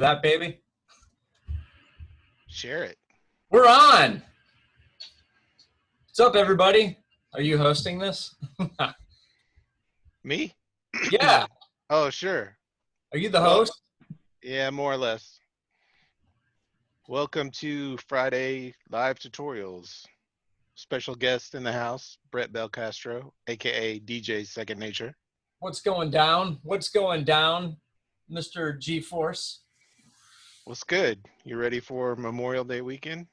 that, baby? Share it. We're on. What's up, everybody? Are you hosting this? Me? Yeah. Oh, sure. Are you the host? Yeah, more or less. Welcome to Friday Live Tutorials. Special guest in the house, Brett Belcastro, aka DJ Second Nature. What's going down? What's going down, Mr. G-Force? What's good? You ready for Memorial Day weekend?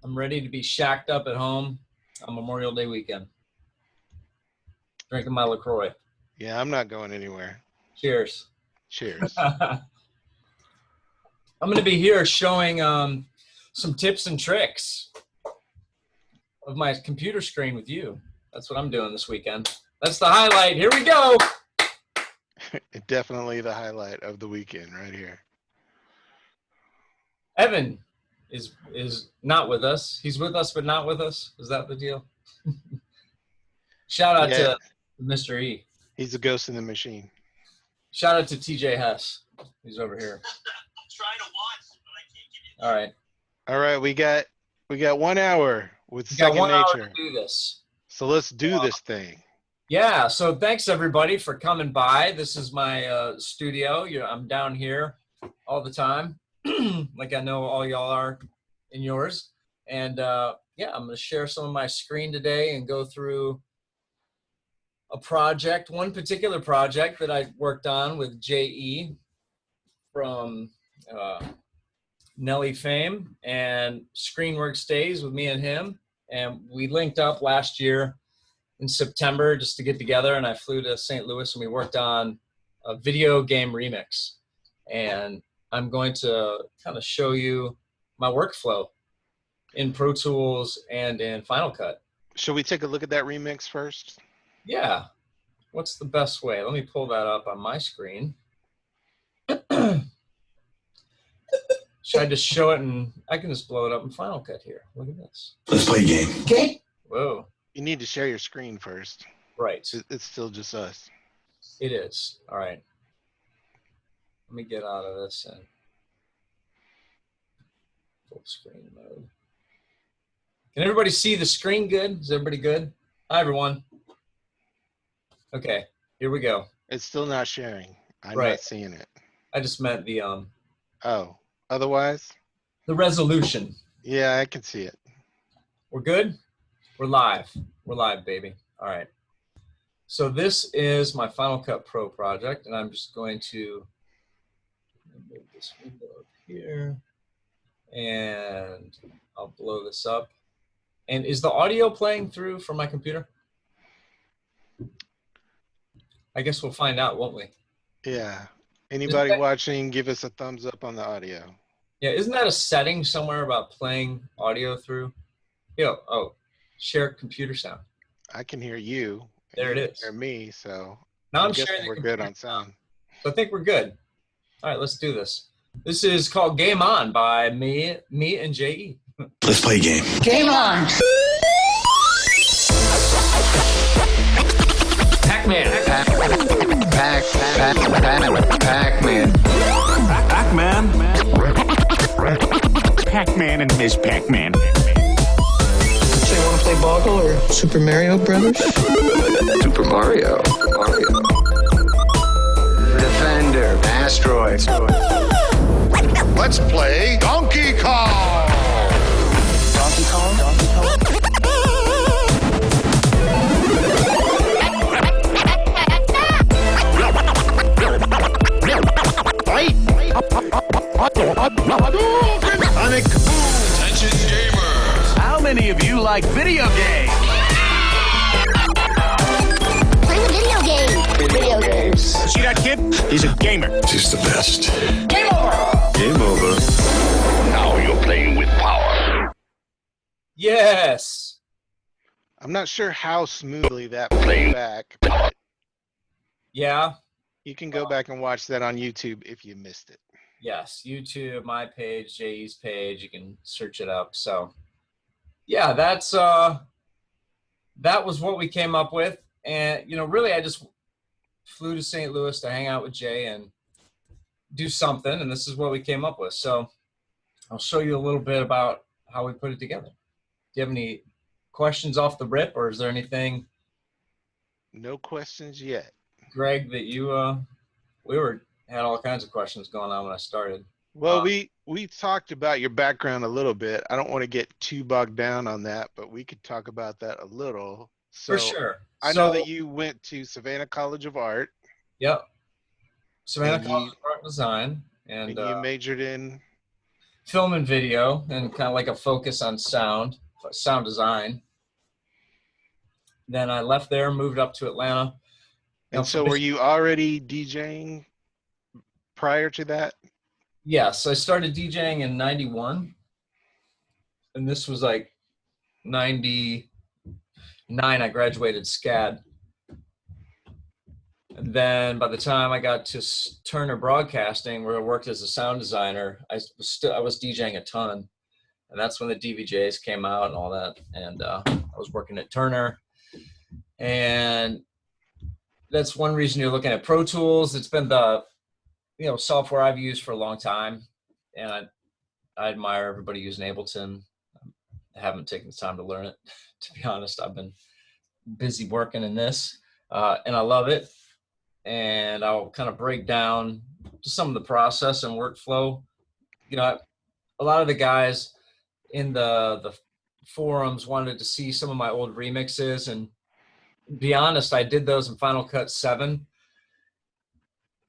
I'm ready to be shacked up at home on Memorial Day weekend. Drinking my LaCroix. Yeah, I'm not going anywhere. Cheers. Cheers. I'm going to be here showing some tips and tricks of my computer screen with you. That's what I'm doing this weekend. That's the highlight. Here we go. Definitely the highlight of the weekend right here. Evan is not with us. He's with us, but not with us. Is that the deal? Shout out to Mr. E. He's a ghost in the machine. Shout out to TJ Hess. He's over here. Trying to watch, but I can't get it. All right. All right, we got 1 hour with We got Second 1 hour Nature. to do this. So let's do this thing. Yeah, so thanks everybody for coming by. This is my studio. I'm down here all the time, like I know all y'all are in yours. And yeah, I'm going to share some of my screen today and go through a project, one particular project that I worked on with J.E. from Nelly fame, and Screenworks Stays with me and him. And we linked up last year in September just to get together, and I flew to St. Louis and we worked on a video game remix. And I'm going to kind of show you my workflow in Pro Tools and in Final Cut. Should we take a look at that remix first? Yeah. What's the best way? Let me pull that up on my screen. Should I just show it and I can just blow it up in Final Cut here. Look at this. Let's play a game. Okay. Whoa. You need to share your screen first. Right. It's still just us. It is. All right. Let me get out of this and full screen mode. Can everybody see the screen good? Is everybody good? Hi, everyone. Okay, here we go. It's still not sharing. I'm Right. not seeing it. I just meant the Oh, otherwise? resolution. Yeah, I can see it. We're good? We're live. We're live, baby. All right. So this is my Final Cut Pro project, and I'm just going to move this window up here, and I'll blow this up. And is the audio playing through from my computer? I guess we'll find out, won't we? Yeah. Anybody watching, give us a thumbs up on the audio. Yeah, isn't that a setting somewhere about playing audio through? Oh, share computer sound. I can hear you. There it you is. can hear me, so Now I'm guessing sharing the we're good computer on sound. So I think we're good. All right, let's do this. This is called Game On by me and J.E. Let's play a game. Game on! Pac-Man. Pac-Man and Ms. Pac-Man. So you want to play Boggle or Super Mario Brothers? Super Mario. Defender. Asteroids. Let's play Donkey Kong! Donkey Kong? Donkey Kong? Sonic Boom! Attention gamers! How many of you like video games? Play the video game. Video games. See that kid? He's a gamer. She's the best. Game over. Game over. Now you're playing with power. Yes. I'm not sure how smoothly that played back, but Yeah. you can go back and watch that on YouTube if you missed it. Yes. YouTube, my page, J.E.'s page. You can search it up. So, yeah, that's that was what we came up with. And really, I just flew to St. Louis to hang out with Jay and do something, and this is what we came up with. So I'll show you a little bit about how we put it together. Do you have any questions off the rip, or is there anything, No questions yet. Greg, that you had all kinds of questions going on when I started? Well, we talked about your background a little bit. I don't want to get too bogged down on that, but we could talk about that a little. So For sure. I know that you went to Savannah College of Art. Yep. Savannah And College of Art Design, and you majored in film and video, and kind of like a focus on sound design. Then I left there, moved up to Atlanta. And so were you already DJing prior to that? Yes, I started DJing in 91. And this was like 99, I graduated SCAD. And then by the time I got to Turner Broadcasting, where I worked as a sound designer, I was DJing a ton. And that's when the DVJs came out and all that. And I was working at Turner. And that's one reason you're looking at Pro Tools. It's been the software I've used for a long time. And I admire everybody using Ableton. I haven't taken the time to learn it, to be honest. I've been busy working in this, and I love it. And I'll kind of break down some of the process and workflow. A lot of the guys in the forums wanted to see some of my old remixes, and to be honest, I did those in Final Cut 7.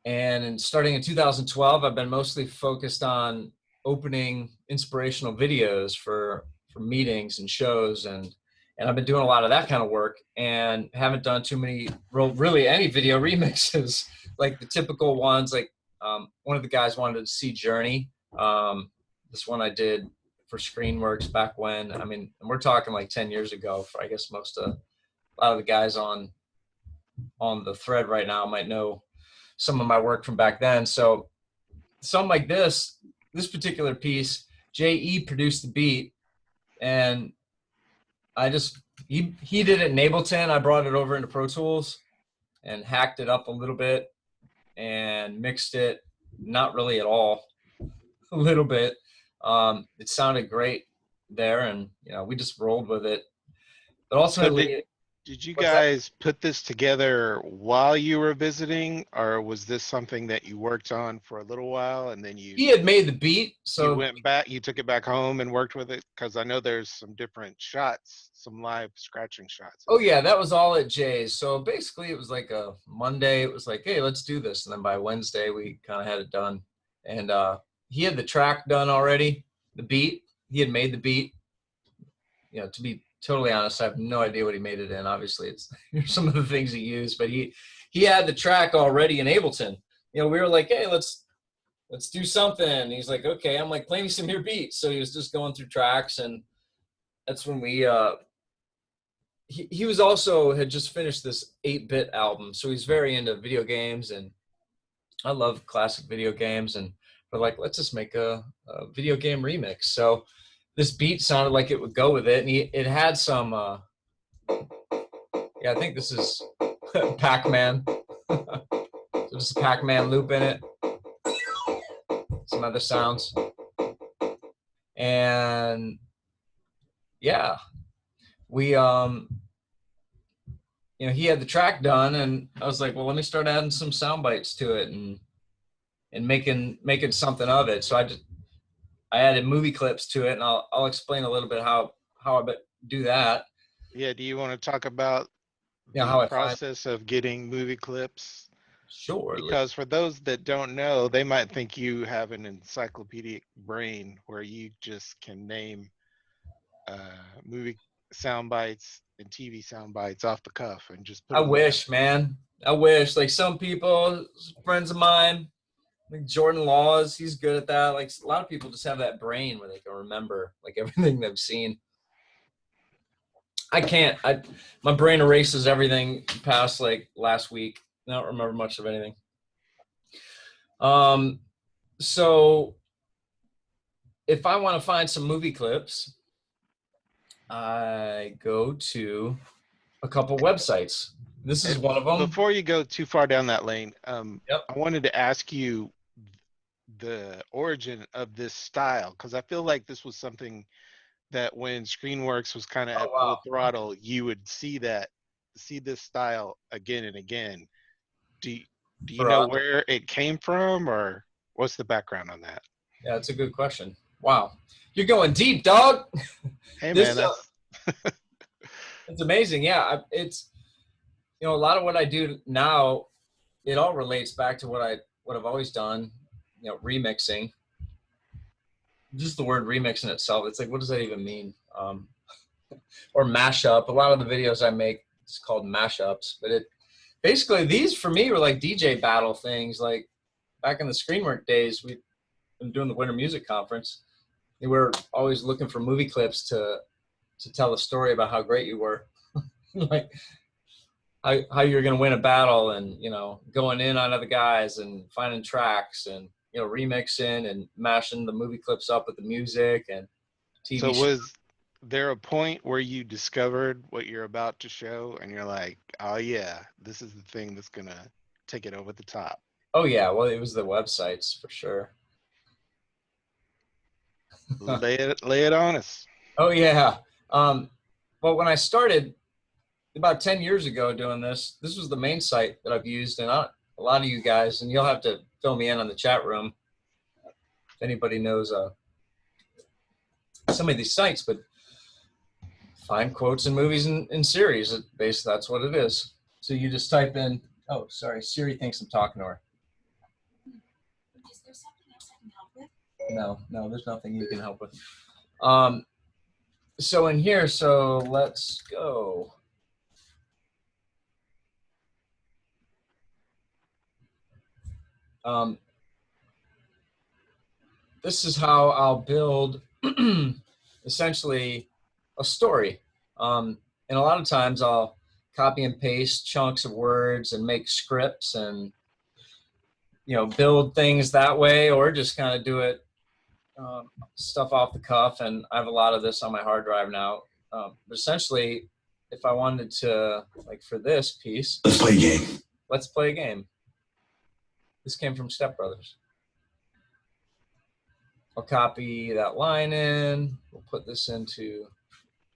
And starting in 2012, I've been mostly focused on opening inspirational videos for meetings and shows, and I've been doing a lot of that kind of work, and haven't done too many really any video remixes, like the typical ones. Like one of the guys wanted to see Journey. This one I did for Screenworks back when. I mean, and we're talking like 10 years ago. I guess a lot of the guys on the thread right now might know some of my work from back then. So something like this particular piece, J.E. produced the beat, and he did it in Ableton. I brought it over into Pro Tools and hacked it up a little bit and mixed it, not really at all, a little bit. It sounded great there, and we just rolled with it. But ultimately, did you guys put this together while you were visiting, or was this something that you worked on for a little while and then he had made the beat, so you went back, you took it back home and worked with it? Because I know there's some different shots, some live scratching shots. Oh yeah, that was all at Jay's. So basically it was like a Monday, it was like, hey, let's do this. And then by Wednesday we kind of had it done. And he had the track done already, the beat. He had made the beat. To be totally honest, I have no idea what he made it in. Obviously, it's some of the things he used, but he had the track already in Ableton. We were like, hey, let's do something. And he's like, okay. I'm like, play me some of your beats. So he was just going through tracks, and that's when we he was also had just finished this 8-bit album, so he's very into video games, and I love classic video games, and we're like, let's just make a video game remix. So this beat sounded like it would go with it, and it had some I think this is Pac-Man. So just a Pac-Man loop in it, some other sounds, and yeah, we he had the track done, and I was like, well, let me start adding some sound bites to it and making something of it. So I added movie clips to it, and I'll explain a little bit how I do that. Yeah, do you want to talk about how the process of getting movie clips? Sure. Because for those that don't know, they might think you have an encyclopedic brain where you just can name movie sound bites and TV sound bites off the cuff and just put I wish, man. I wish. Like some people, friends of mine, like Jordan Laws, he's good at that. Like a lot of people just have that brain where they can remember like everything they've seen. I can't. My brain erases everything past like last week. I don't remember much of anything. So if I want to find some movie clips, I go to a couple websites. This is one of them. Before you go too far down that lane, Yep. I wanted to ask you, the origin of this style, because I feel like this was something that when Screenworks was kind of at full throttle, you would see this style again and again. Do you know where it came from, or what's the background on that? Yeah, it's a good question. Wow, you're going deep, dog. Hey man, it's amazing. Yeah, it's, you know, a lot of what I do now, it all relates back to what I've always done. You know, remixing. Just the word remix in itself, it's like, what does that even mean? Or mashup. A lot of the videos I make, it's called mashups, but it basically, these for me were like DJ battle things. Like back in the Screenwork days, we've been doing the Winter Music Conference. We were always looking for movie clips to tell a story about how great you were. Like how you're going to win a battle, and, you know, going in on other guys and finding tracks and, you know, remixing and mashing the movie clips up with the music and TV. So was there a point where you discovered what you're about to show and you're like, oh yeah, this is the thing that's going to take it over the top? Oh yeah, well, it was the websites for sure. lay it on us. Oh yeah. Well, when I started about 10 years ago doing this was the main site that I've used, and a lot of you guys, and you'll have to fill me in on the chat room if anybody knows some of these sites, but find quotes in movies and series. Basically, that's what it is. So you just type in, oh, sorry, Siri thinks I'm talking to her. Is there something else I can help with? No, there's nothing you can help with. So in here, so let's go. This is how I'll build essentially a story. And a lot of times I'll copy and paste chunks of words and make scripts and, you know, build things that way, or just kind of do it stuff off the cuff. And I have a lot of this on my hard drive now. But essentially, if I wanted to, like for this piece, Let's play a game. Let's play a game. This came from Step Brothers. I'll copy that line in. We'll put this into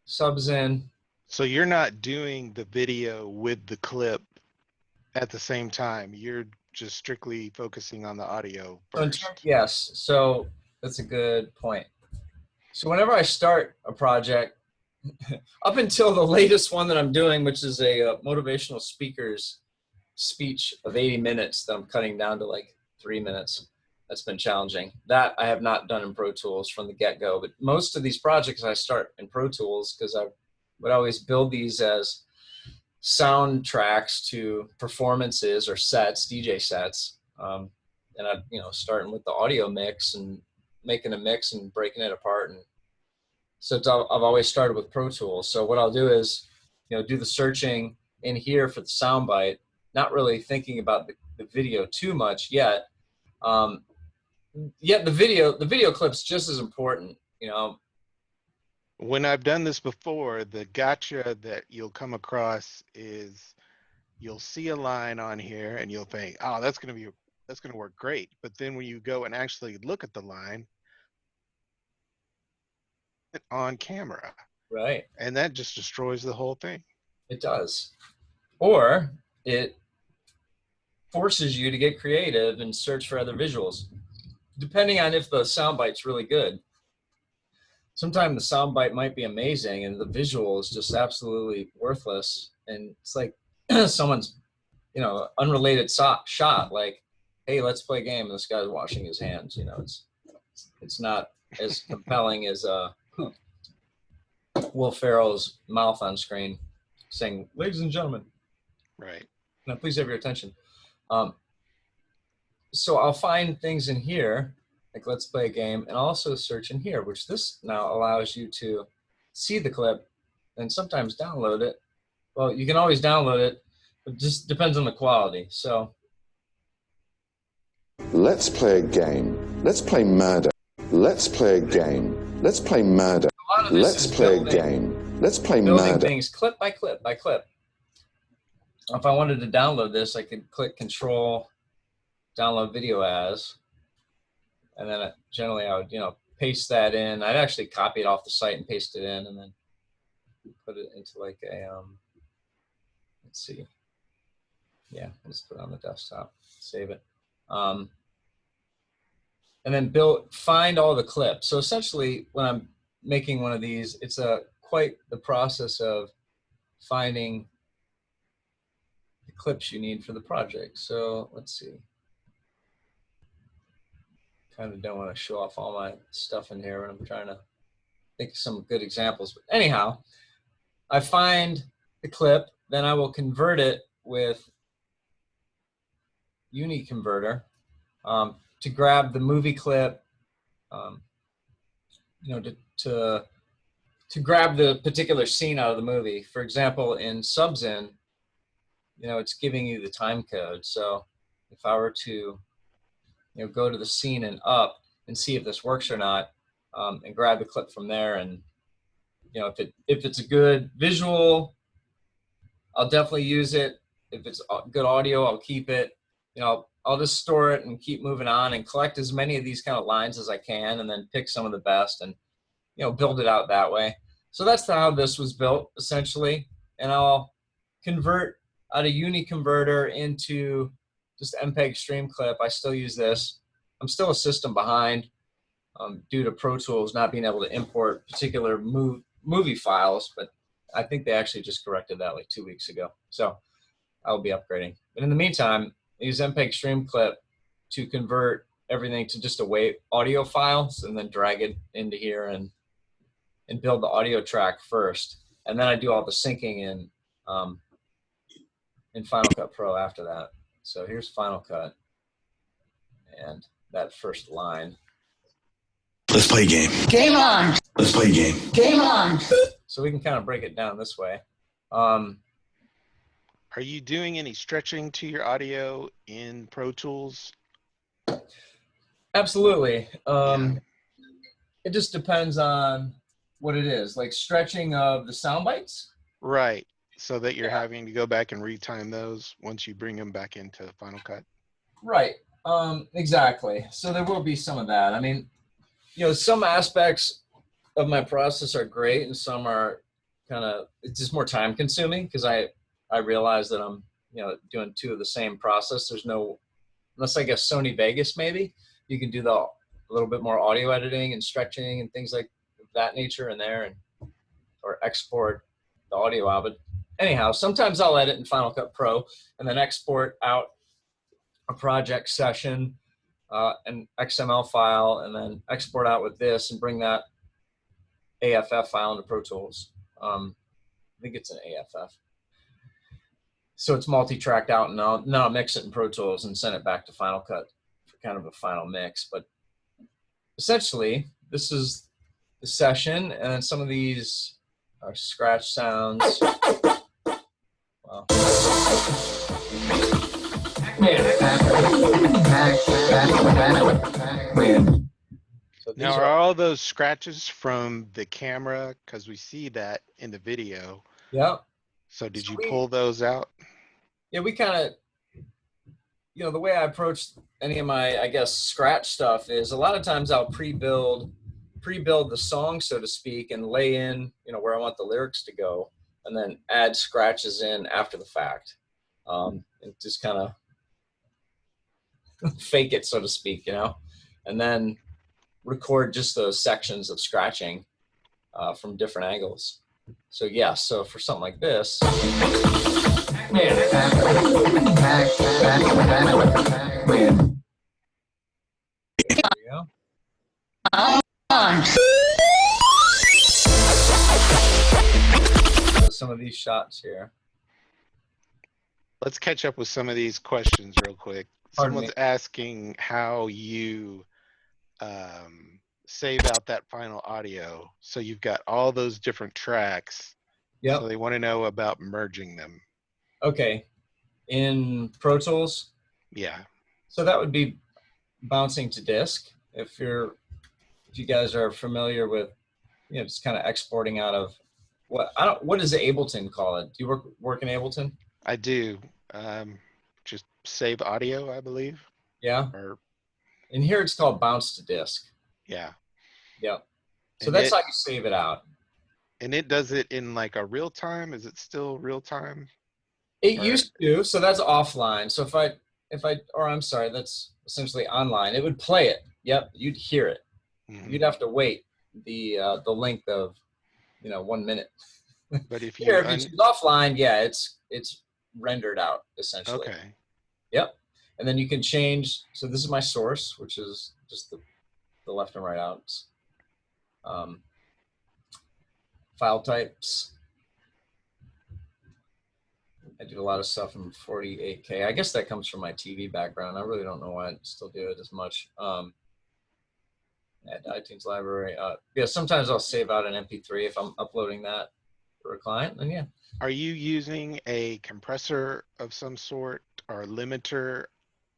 subs in. So you're not doing the video with the clip at the same time. You're just strictly focusing on the audio first. Yes. So that's a good point. So whenever I start a project, up until the latest one that I'm doing, which is a motivational speaker's speech of 80 minutes that I'm cutting down to like 3 minutes. That's been challenging. That I have not done in Pro Tools from the get-go, but most of these projects I start in Pro Tools because I would always build these as soundtracks to performances or sets, DJ sets. And I, you know, starting with the audio mix and making a mix and breaking it apart. And so I've always started with Pro Tools. So what I'll do is, you know, do the searching in here for the soundbite, not really thinking about the video too much yet. Yet the video clip's just as important, you know. When I've done this before, the gotcha that you'll come across is you'll see a line on here and you'll think, oh, that's going to work great. But then when you go and actually look at the line on camera, right, and that just destroys the whole thing. It does. Or it forces you to get creative and search for other visuals, depending on if the soundbite's really good. Sometimes the soundbite might be amazing and the visual is just absolutely worthless. And it's like someone's, you know, unrelated shot, like, hey, let's play a game. And this guy's washing his hands. You know, it's not as compelling as Will Ferrell's mouth on screen saying, ladies and gentlemen. Right. Now, please have your attention. So I'll find things in here, like let's play a game, and also search in here, which this now allows you to see the clip and sometimes download it. Well, you can always download it, but it just depends on the quality. So let's play a game. Let's play murder. Let's play a game. Let's play murder. Let's play a game. Let's play murder. Things clip by clip by clip. If I wanted to download this, I could click Control, download video as, and then generally I would, paste that in. I'd actually copy it off the site and paste it in, and then put it into like a, let's see. Yeah, let's put it on the desktop, save it. And then find all the clips. So essentially when I'm making one of these, it's quite the process of finding the clips you need for the project. So let's see. Kind of don't want to show off all my stuff in here, and I'm trying to think of some good examples. But anyhow, I find the clip, then I will convert it with UniConverter to grab the movie clip, to grab the particular scene out of the movie. For example, in Subzin, it's giving you the time code. So if I were to go to the scene and up and see if this works or not, and grab the clip from there. And if it's a good visual, I'll definitely use it. If it's good audio, I'll keep it. I'll just store it and keep moving on and collect as many of these kind of lines as I can, and then pick some of the best and build it out that way. So that's how this was built essentially. And I'll convert out a UniConverter into just MPEG stream clip. I still use this. I'm still a system behind due to Pro Tools not being able to import particular movie files, but I think they actually just corrected that like 2 weeks ago. So I'll be upgrading. But in the meantime, I use MPEG stream clip to convert everything to just a WAV audio files, and then drag it into here and build the audio track first. And then I do all the syncing in Final Cut Pro after that. So here's Final Cut, and that first line. Let's play a game. Game on. Let's play a game. Game on. So we can kind of break it down this way. Are you doing any stretching to your audio in Pro Tools? Absolutely. It just depends on what it is, like stretching of the sound bites. Right. So that you're having to go back and retime those once you bring them back into Final Cut. Right. Exactly. So there will be some of that. I mean, some aspects of my process are great, and some are it's just more time consuming, because I realize that I'm, doing two of the same process. There's no, unless I guess Sony Vegas, maybe you can do a little bit more audio editing and stretching and things like that nature in there, or export the audio out. But anyhow, sometimes I'll edit in Final Cut Pro and then export out a project session, an XML file, and then export out with this and bring that AFF file into Pro Tools. I think it's an AFF. So it's multi-tracked out, and now I'll mix it in Pro Tools and send it back to Final Cut for kind of a final mix. But essentially, this is the session, and then some of these are scratch sounds. Wow. Now, are all those scratches from the camera? Because we see that in the video. Yeah. So did you pull those out? Yeah, we kind of, the way I approach any of my, I guess, scratch stuff is a lot of times I'll pre-build the song, so to speak, and lay in, where I want the lyrics to go, and then add scratches in after the fact. And just kind of fake it, so to speak, and then record just those sections of scratching from different angles. So yeah, so for something like this. There you go. So some of these shots here. Let's catch up with some of these questions real quick. Someone's asking how you save out that final audio. So you've got all those different tracks. Yeah. So they want to know about merging them. Okay. In Pro Tools? Yeah. So that would be bouncing to disk. If you guys are familiar with, just kind of exporting out of what does Ableton call it? Do you work in Ableton? I do. Just save audio, I believe. Yeah. Or In here, it's called bounce to disk. Yeah. Yep. So And that's how you save it out. And it does it in like a real time? Is it still real time? It used to, so that's offline. So or I'm sorry, that's essentially online. It would play it. Yep, you'd hear it. Mhm. You'd have to wait the length of 1 minute. But if you, Here, if you choose offline, yeah, it's rendered out essentially. okay. Yep. And then you can change. So this is my source, which is just the left and right outs. File types. I do a lot of stuff in 48K. I guess that comes from my TV background. I really don't know why I still do it as much. Add iTunes library. Yeah, sometimes I'll save out an MP3 if I'm uploading that for a client. And yeah. Are you using a compressor of some sort or a limiter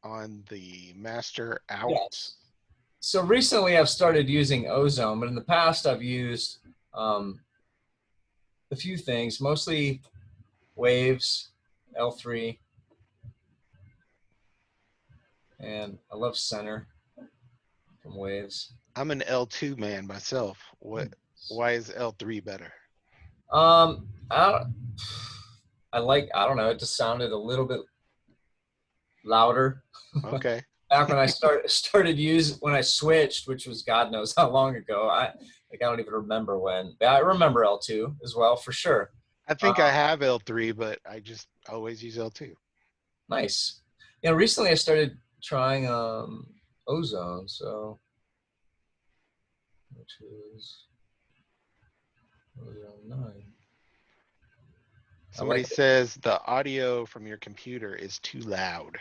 on the master out? Yes. So recently I've started using Ozone, but in the past I've used a few things, mostly Waves, L3, and I love Center from Waves. I'm an L2 man myself. Why is L3 better? I don't know, it just sounded a little bit louder. Okay. Back when I when I switched, which was God knows how long ago. I don't even remember when. I remember L2 as well, for sure. I think I have L3, but I just always use L2. Nice. Recently I started trying Ozone, which is Ozone 9. Somebody says the audio from your computer is too loud.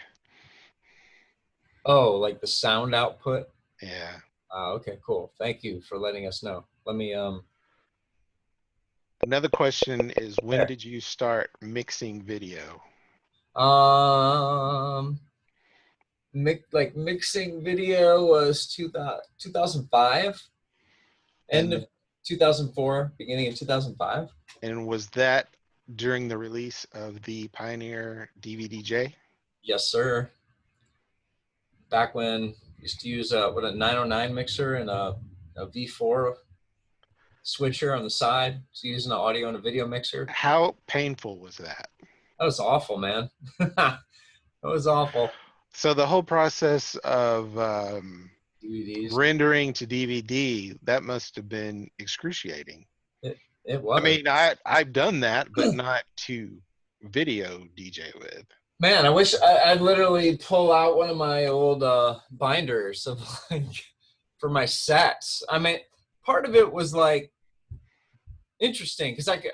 Oh, like the sound output? Yeah. Okay, cool. Thank you for letting us know. Let me Another question is, when did you start mixing video? Mixing video was 2005, end of 2004, beginning of 2005. And was that during the release of the Pioneer DVD-J? Yes, sir. Back when I used to use a 909 mixer and a V4 switcher on the side, so using an audio and a video mixer. How painful was that? That was awful, man. That was awful. So the whole process of DVDs rendering to DVD, that must have been excruciating. It was. I mean, I've done that, but not to video DJ with. Man, I wish I'd literally pull out one of my old binders of for my sets. I mean, part of it was interesting because I'd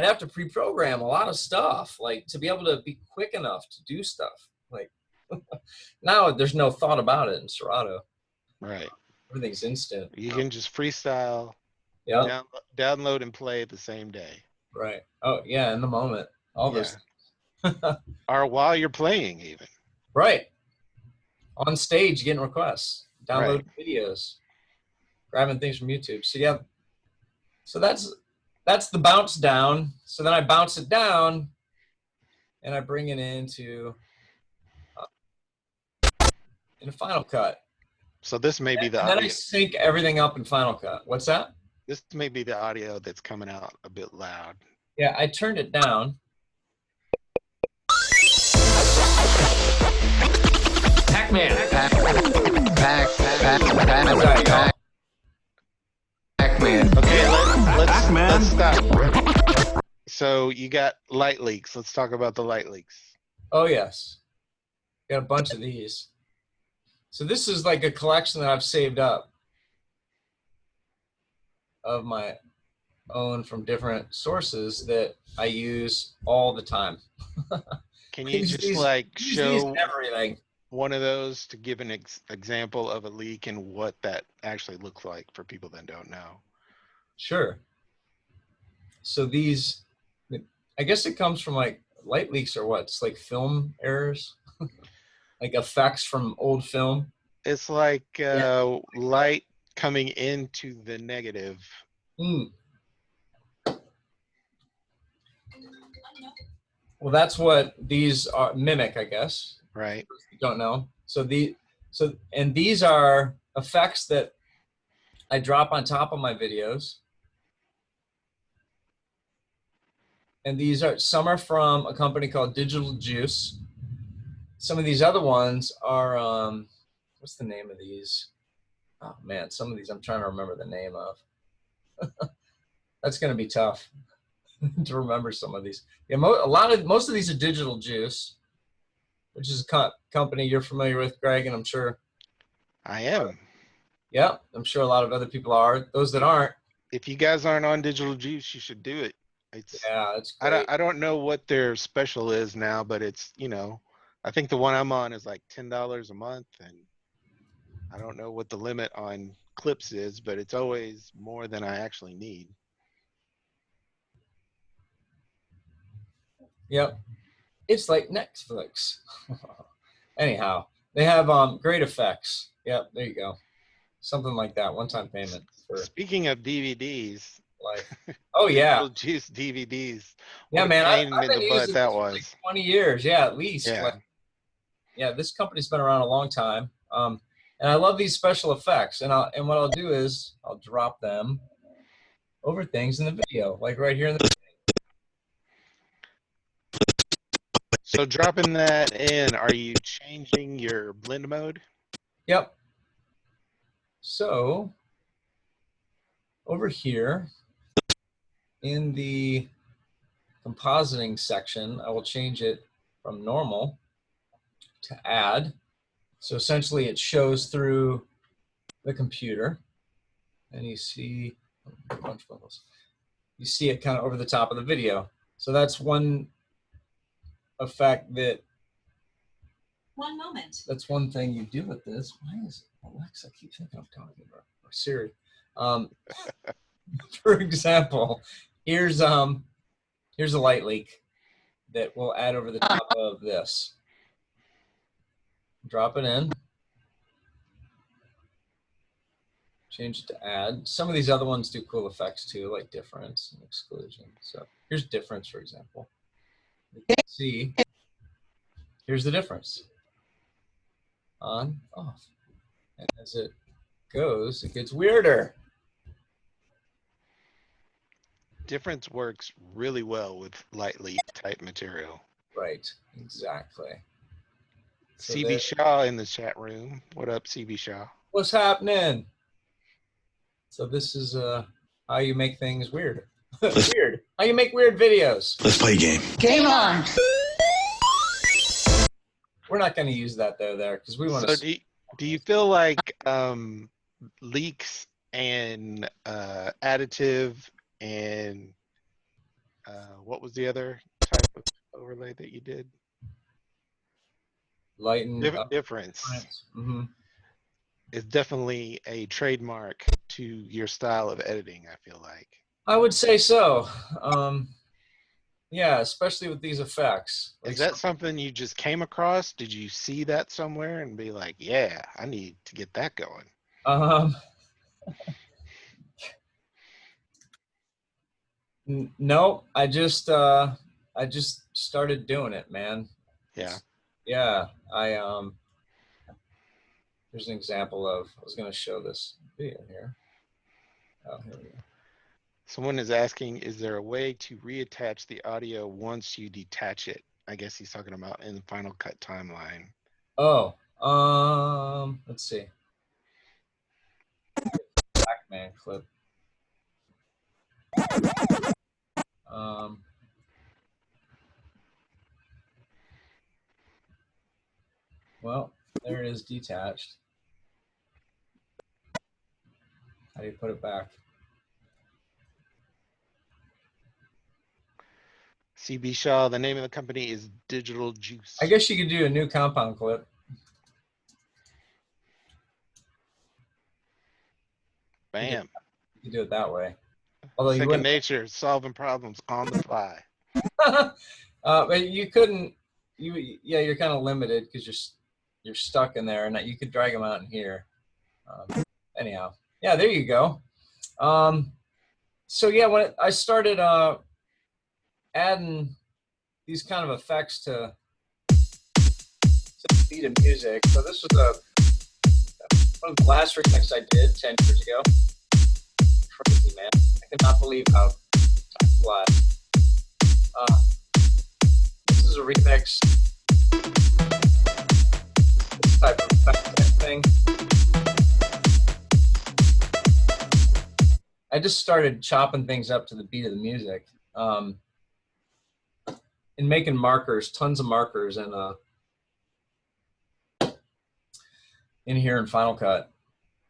have to pre-program a lot of stuff to be able to be quick enough to do stuff. Now there's no thought about it in Serato. Right. Everything's instant. You can just freestyle. Yeah. Download and play the same day. Right. Oh yeah, in the moment. All this. Or while you're playing, even. Right. On stage, getting requests, downloading videos, grabbing things from YouTube. So yeah. So that's the bounce down. So then I bounce it down, and I bring it into in a Final Cut. So this may be the audio. Then I sync everything up in Final Cut. What's that? This may be the audio that's coming out a bit loud. Yeah, I turned it down. Pac-Man. Pac-Man. Okay, let's stop. So you got light leaks. Let's talk about the light leaks. Oh yes, got a bunch of these. So this is like a collection that I've saved up of my own from different sources that I use all the time. Can you just show everything? One of those to give an example of a leak and what that actually looks like for people that don't know? Sure. So these, I guess it comes from light leaks or what? It's like film errors, like effects from old film. It's like light coming into the negative. Well, that's what these are, mimic, I guess. Right. You don't know. So So, and these are effects that I drop on top of my videos. And these are, some are from a company called Digital Juice. Some of these other ones are, what's the name of these? Oh man, some of these I'm trying to remember the name of. That's gonna be tough to remember some of these. Yeah, most of these are Digital Juice, which is a company you're familiar with, Greg, and I'm sure. I am. Yeah, I'm sure a lot of other people are. Those that aren't. If you guys aren't on Digital Juice, you should do it. Yeah, it's great. I don't know what their special is now, but it's, you know, I think the one I'm on is like $10 a month, and I don't know what the limit on clips is, but it's always more than I actually need. Yep. It's like Netflix. Anyhow, they have great effects. Yep, there you go. Something like that, one-time payment. For Speaking of DVDs, like, oh yeah, Digital Juice DVDs. Yeah, What a man, pain I've in been the butt using that this for was. like 20 years, yeah, at least. Yeah. Like, yeah, this company's been around a long time, and I love these special effects. And what I'll do is I'll drop them over things in the video, like right here in the. So dropping that in, are you changing your blend mode? Yep. So over here in the compositing section, I will change it from normal to add. So essentially it shows through the computer, and you see a bunch of bubbles. You see it kind of over the top of the video. So that's one effect that. One moment. That's one thing you do with this. Why is Alexa keep thinking I'm talking about, or Siri? For example, here's a light leak that we'll add over the top of this. Drop it in. Change it to add. Some of these other ones do cool effects too, like difference and exclusion. So here's difference, for example. You can see, here's the difference. On, off. And as it goes, it gets weirder. Difference works really well with light leak type material. Right, exactly. So CB Shaw in the chat room. What up, CB Shaw? What's happening? So this is how you make things weird. Weird. How you make weird videos. Let's play a game. Game on. We're not going to use that though there because we want to. So do you feel like leaks and additive and what was the other type of overlay that you did? Lighten difference. Mm-hmm. Is definitely a trademark to your style of editing, I feel like. I would say so. Yeah, especially with these effects. Is that something you just came across? Did you see that somewhere and be like, yeah, I need to get that going? No, I just started doing it, man. Yeah. Yeah, here's an example of, I was going to show this video here. Oh, here we go. Someone is asking, is there a way to reattach the audio once you detach it? I guess he's talking about in the Final Cut timeline. Oh, let's see. Pac-Man clip. Well, there it is detached. How do you put it back? CB Shaw, the name of the company is Digital Juice. I guess you could do a new compound clip. Bam. You could do it that way. Although Second nature, solving problems on the fly. But you couldn't. Yeah, you're kind of limited because you're stuck in there, and you could drag them out in here. Anyhow, yeah, there you go. So yeah, when I started adding these kind of effects to the beat of music, so this was one of the last remix I did 10 years ago. Crazy, man. I cannot believe how time flies. This is a remix. This type of thing. I just started chopping things up to the beat of the music. And making markers, tons of markers in here in Final Cut.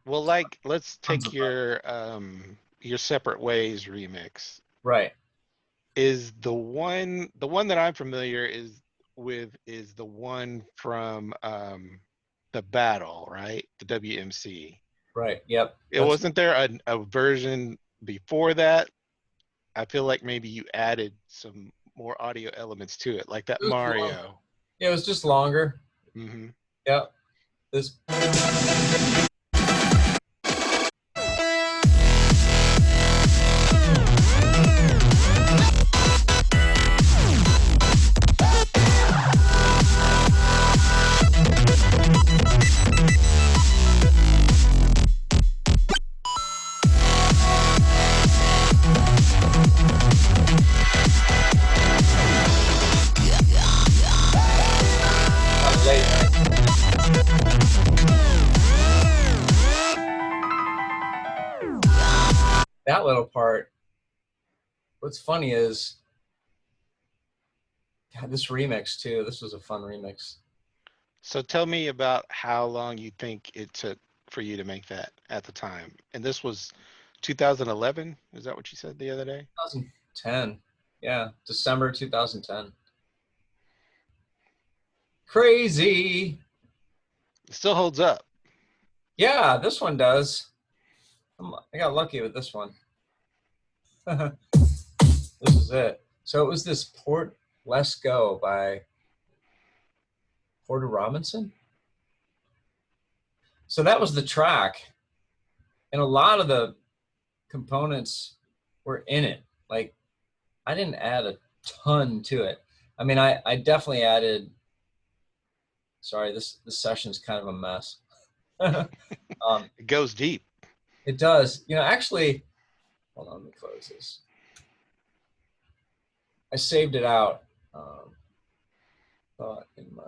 Well, like, let's take your Separate Ways remix. Right. Is the one that I'm familiar with is the one from the battle, right? The WMC. Right. Yep. It wasn't there a version before that? I feel like maybe you added some more audio elements to it, like that Mario. Long. Yeah, it was just longer. Mm-hmm. Yep. This. That little part, what's funny is, God, this remix too, this was a fun remix. So tell me about how long you think it took for you to make that at the time. And this was 2011? Is that what you said the other day? 2010. Yeah, December 2010. Crazy. It still holds up. Yeah, this one does. I got lucky with this one. This is it. So it was this Port Let's Go by Porter Robinson. So that was the track. And a lot of the components were in it. Like, I didn't add a ton to it. I mean, I definitely added, sorry, this session's kind of a mess. It goes deep. It does. You know, actually, hold on, let me close this. I saved it out. In my.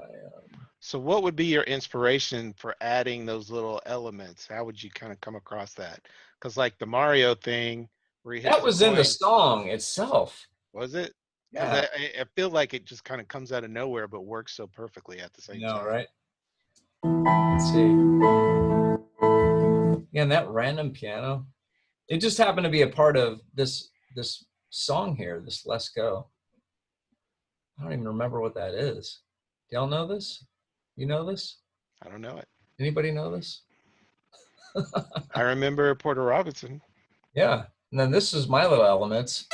So what would be your inspiration for adding those little elements? How would you kind of come across that? Because like the Mario thing, where he hits that was in the song itself. Was it? Yeah. I feel like it just kind of comes out of nowhere, but works so perfectly at the same time. Right? Let's see. Yeah, and that random piano, it just happened to be a part of this song here, this Let's Go. I don't even remember what that is. Do y'all know this? You know this? I don't know it. Anybody know this? I remember Porter Robinson. Yeah, and then this is my little elements.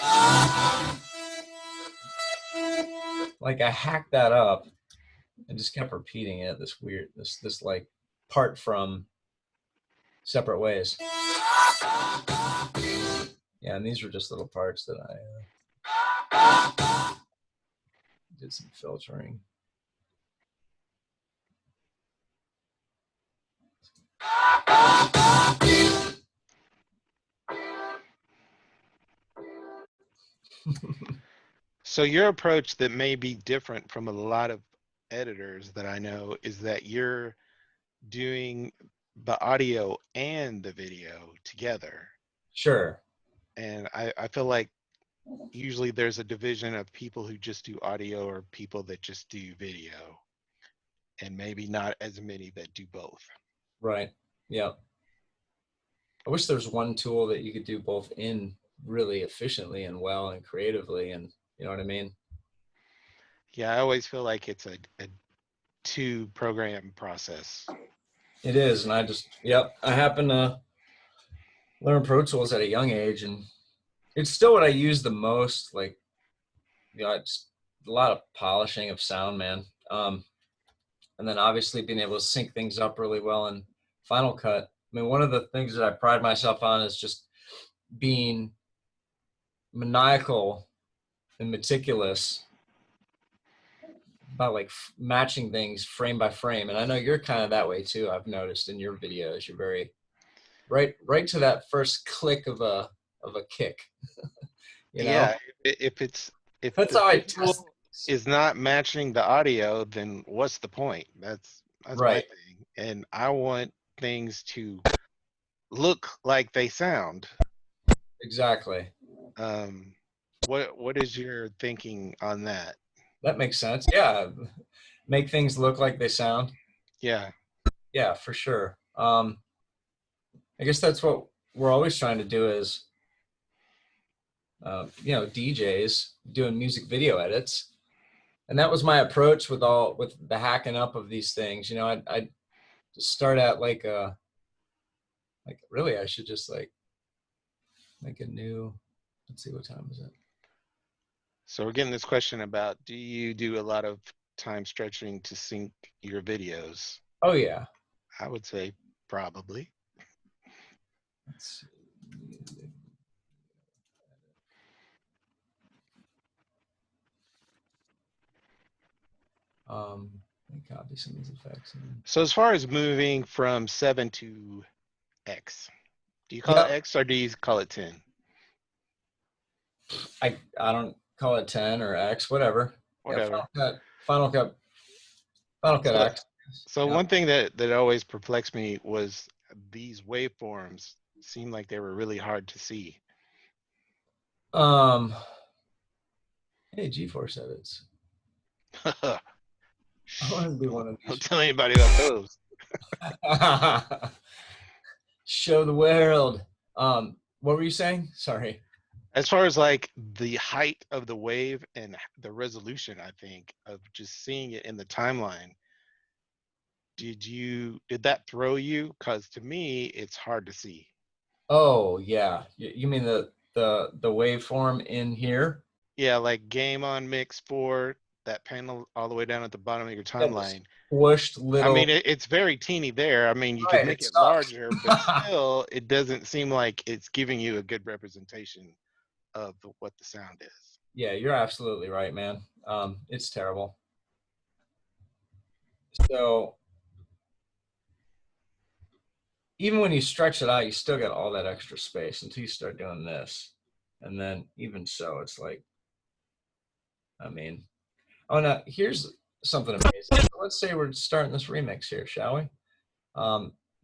Like I hacked that up and just kept repeating it. This weird, this like part from Separate Ways. Yeah, and these were just little parts that I did some filtering. So your approach that may be different from a lot of editors that I know is that you're doing the audio and the video together. Sure. And I feel like usually there's a division of people who just do audio or people that just do video, and maybe not as many that do both. Right. Yeah. I wish there's one tool that you could do both in really efficiently and well and creatively, and you know what I mean? Yeah, I always feel like it's a two program process. It is, and I happen to learn Pro Tools at a young age, and it's still what I use the most. Like, you know, it's a lot of polishing of sound, man. And then obviously being able to sync things up really well in Final Cut. I mean, one of the things that I pride myself on is just being maniacal and meticulous about like matching things frame by frame. And I know you're kind of that way too. I've noticed in your videos, you're very right to that first click of a kick. You know? Yeah, if That's the how I visual test is not matching the audio, then what's the point? That's my right. thing. And I want things to look like they sound. Exactly. What is your thinking on that? That makes sense. Yeah. Make things look like they sound. Yeah. Yeah, for sure. I guess that's what we're always trying to do is, you know, DJs doing music video edits. And that was my approach with the hacking up of these things. You know, I'd start at like really I should just like make a new, let's see, what time is it? So we're getting this question about, do you do a lot of time stretching to sync your videos? Oh yeah. I would say probably. Let's see. Let me copy some of these effects. So as far as moving from 7 to X, do you call it X or do you call it 10? I don't call it 10 or X, whatever. Whatever. Yeah, Final Cut X. So one thing that always perplexed me was these waveforms seemed like they were really hard to see. Hey, GeForce edits. I want to be one of these. Don't tell anybody about those. Show the world. What were you saying? Sorry. As far as like the height of the wave and the resolution, I think, of just seeing it in the timeline, did that throw you? Because to me, it's hard to see. Oh yeah, you mean the waveform in here? Yeah, like Game On Mix 4, that panel all the way down at the bottom of your timeline. Squished little. I mean, it's very teeny there. I mean, you Right, can make it it sucks. larger, but still, it doesn't seem like it's giving you a good representation of what the sound is. Yeah, you're absolutely right, man. It's terrible. So even when you stretch it out, you still get all that extra space until you start doing this. And then even so, it's like, I mean, oh, now here's something amazing. So let's say we're starting this remix here, shall we?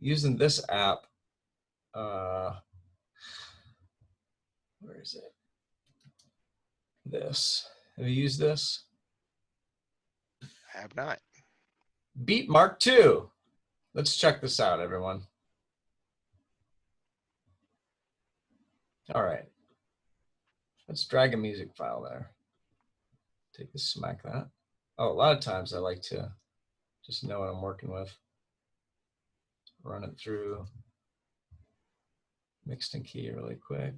Using this app, where is it? This. Have you used this? I have not. Beat Mark 2. Let's check this out, everyone. All right. Let's drag a music file there. Take this, smack that. Oh, a lot of times I like to just know what I'm working with. Run it through mixed and key really quick.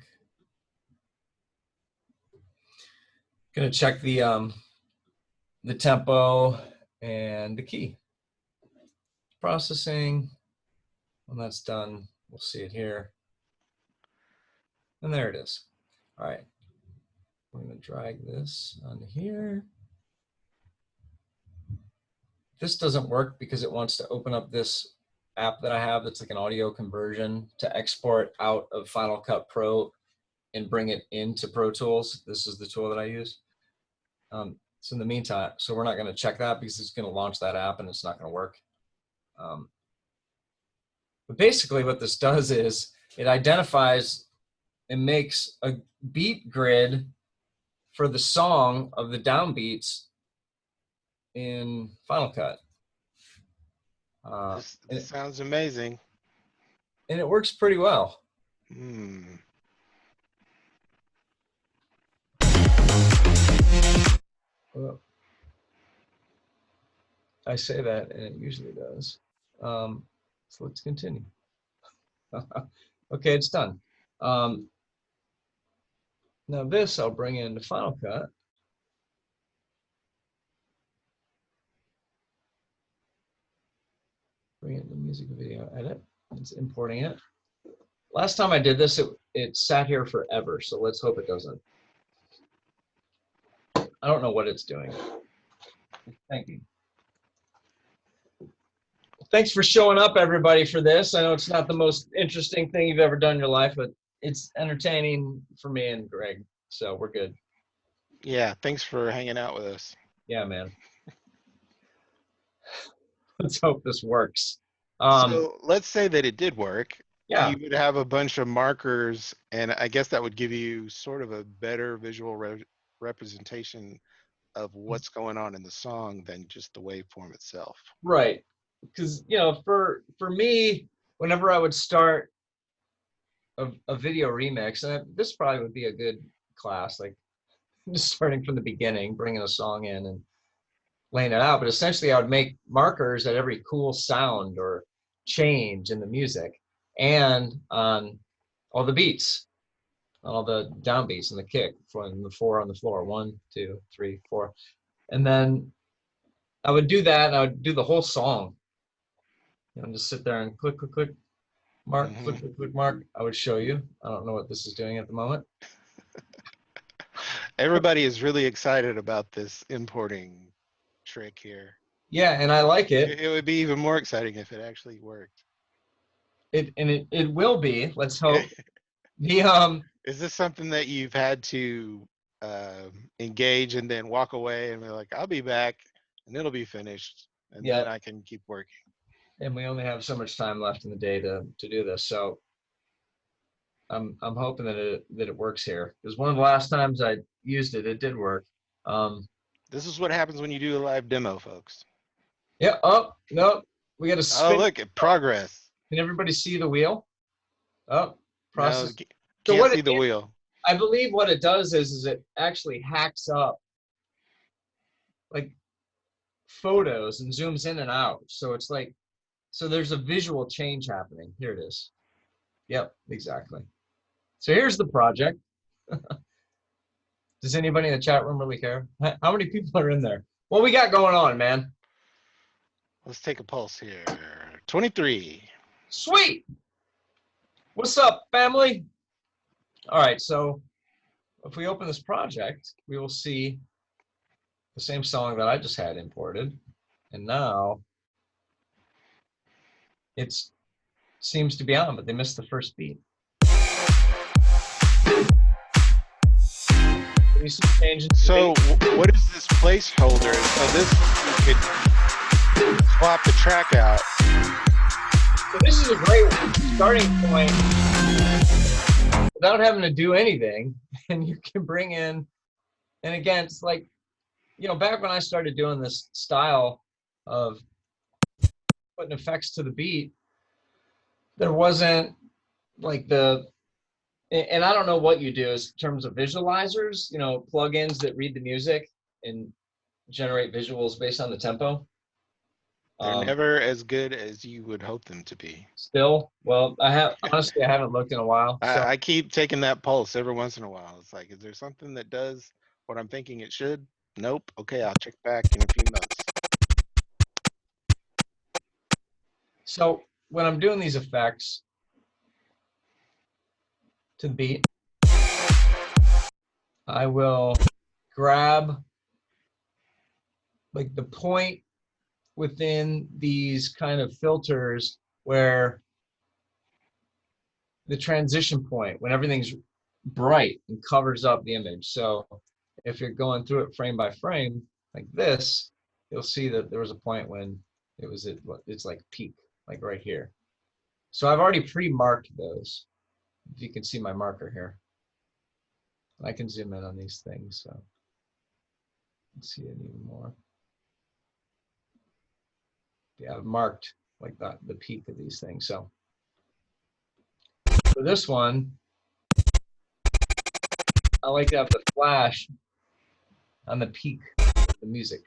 Gonna check the tempo and the key. Processing. When that's done, we'll see it here. And there it is. All right. We're gonna drag this onto here. This doesn't work because it wants to open up this app that I have that's like an audio conversion to export out of Final Cut Pro and bring it into Pro Tools. This is the tool that I use. So in the meantime, so we're not going to check that because it's going to launch that app and it's not going to work. But basically what this does is it identifies and makes a beat grid for the song of the downbeats in Final Cut. This sounds amazing. And it works pretty well. Well, I say that and it usually does. So let's continue. Okay, it's done. Now this I'll bring into Final Cut. Bring it in the music video edit. It's importing it. Last time I did this, it sat here forever, so let's hope it doesn't. I don't know what it's doing. Thank you. Thanks for showing up, everybody, for this. I know it's not the most interesting thing you've ever done in your life, but it's entertaining for me and Greg, so we're good. Yeah, thanks for hanging out with us. Yeah, man. Let's hope this works. So let's say that it did work. Yeah. You would have a bunch of markers, and I guess that would give you sort of a better visual representation of what's going on in the song than just the waveform itself. Right. Because, you know, for me, whenever I would start a video remix, and this probably would be a good class, like just starting from the beginning, bringing a song in and laying it out. But essentially, I would make markers at every cool sound or change in the music and on all the beats, all the downbeats and the kick from the 4 on the floor, 1, 2, 3, 4. And then I would do that, and I would do the whole song. You know, just sit there and click, click, click, mark, click, click, click, mark. I would show you. I don't know what this is doing at the moment. Everybody is really excited about this importing trick here. Yeah, and I like it. It would be even more exciting if it actually worked. It will be. Let's hope. The Is this something that you've had to engage and then walk away and be like, I'll be back and it'll be finished and then I can keep working? And we only have so much time left in the day to do this, so I'm hoping that it works here, because one of the last times I used it, it did work. This is what happens when you do a live demo, folks. Yeah. Oh no, we got to spin. Oh, look at progress. Can everybody see the wheel? Oh, process. No, can't see the wheel. I believe what it does is it actually hacks up like photos and zooms in and out. So it's like, so there's a visual change happening. Here it is. Yep, exactly. So here's the project. Does anybody in the chat room really care? How many people are in there? What we got going on, man? Let's take a pulse here. 23. Sweet. What's up, family? All right, so if we open this project, we will see the same song that I just had imported. And now it seems to be on, but they missed the first beat. So what is this placeholder? So this, you could swap the track out. So this is a great starting point without having to do anything. And you can bring in, and again, it's like, you know, back when I started doing this style of putting effects to the beat, there wasn't like and I don't know what you do in terms of visualizers, you know, plugins that read the music and generate visuals based on the tempo. They're never as good as you would hope them to be. Still, well, honestly, I haven't looked in a while. So. I keep taking that pulse every once in a while. It's like, is there something that does what I'm thinking it should? Nope. Okay, I'll check back in a few months. So when I'm doing these effects to the beat, I will grab like the point within these kind of filters where the transition point, when everything's bright and covers up the image. So if you're going through it frame by frame like this, you'll see that there was a point when it was it's like peak, like right here. So I've already pre-marked those. If you can see my marker here, I can zoom in on these things, so let's see it even more. Yeah, I've marked like the peak of these things. So for this one, I like to have the flash on the peak of the music.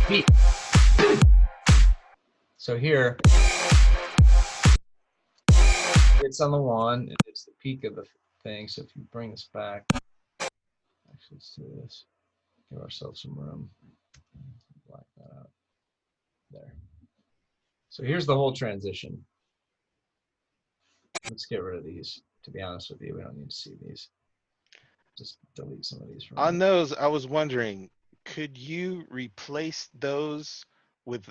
Peak. So here, it's on the 1, and it's the peak of the thing. So if you bring this back, actually let's do this. Give ourselves some room. Black that out. There. So here's the whole transition. Let's get rid of these. To be honest with you, we don't need to see these. Just delete some of these from on those. I was wondering, could you replace those with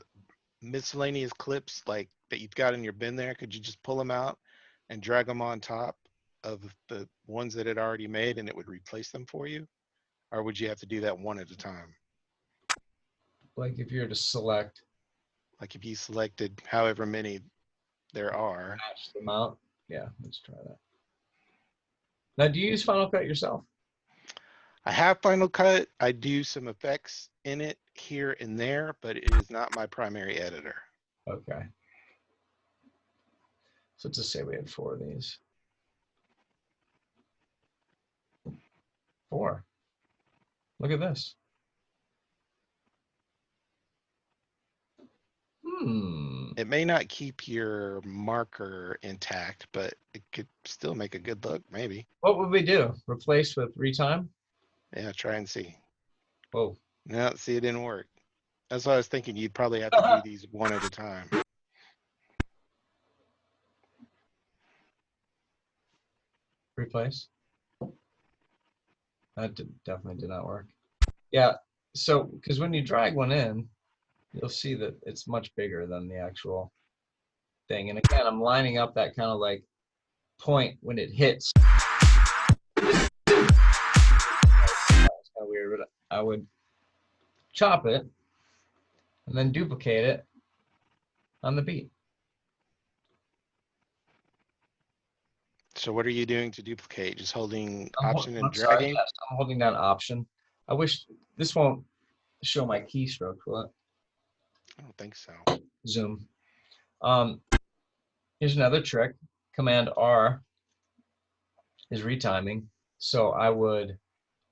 miscellaneous clips like that you've got in your bin there? Could you just pull them out and drag them on top of the ones that it already made and it would replace them for you? Or would you have to do that one at a time? Like if you were to select, Like if you selected however many there are. match them out. Yeah, let's try that. Now, do you use Final Cut yourself? I have Final Cut. I do some effects in it here and there, but it is not my primary editor. Okay. So let's just say we had 4 of these. 4. Look at this. It may not keep your marker intact, but it could still make a good look, maybe. What would we do? Replace with retime? Yeah, try and see. Whoa. No, see, it didn't work. That's why I was thinking you'd probably have to do these one at a time. Replace. That definitely did not work. Yeah, so because when you drag one in, you'll see that it's much bigger than the actual thing. And again, I'm lining up that kind of like point when it hits. It's kind of weird, but I would chop it and then duplicate it on the beat. So what are you doing to duplicate? Just holding I'm Option and sorry, dragging? yes, I'm holding down Option. I wish this won't show my keystroke, will it? I don't think so. Zoom. Here's another trick. Command R is retiming. So I would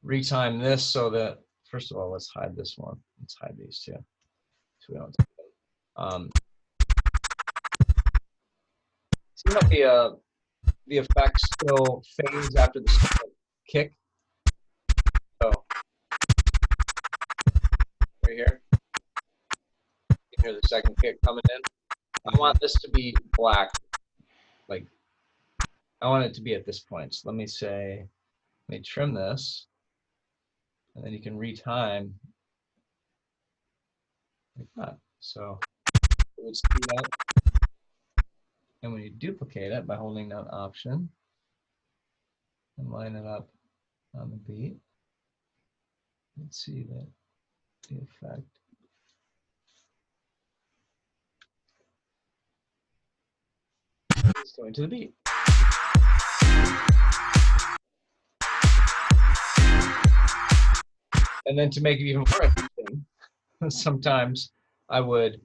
retime this so that, first of all, let's hide this one. Let's hide these two. So we don't. See how the effect still fades after the second kick? So right here. You can hear the second kick coming in. I want this to be black. Like, I want it to be at this point. So let me say, let me trim this. And then you can retime like that. So it would speed up. And when you duplicate it by holding down Option and line it up on the beat, let's see that the effect. It's going to the beat. And then to make it even more interesting, sometimes I would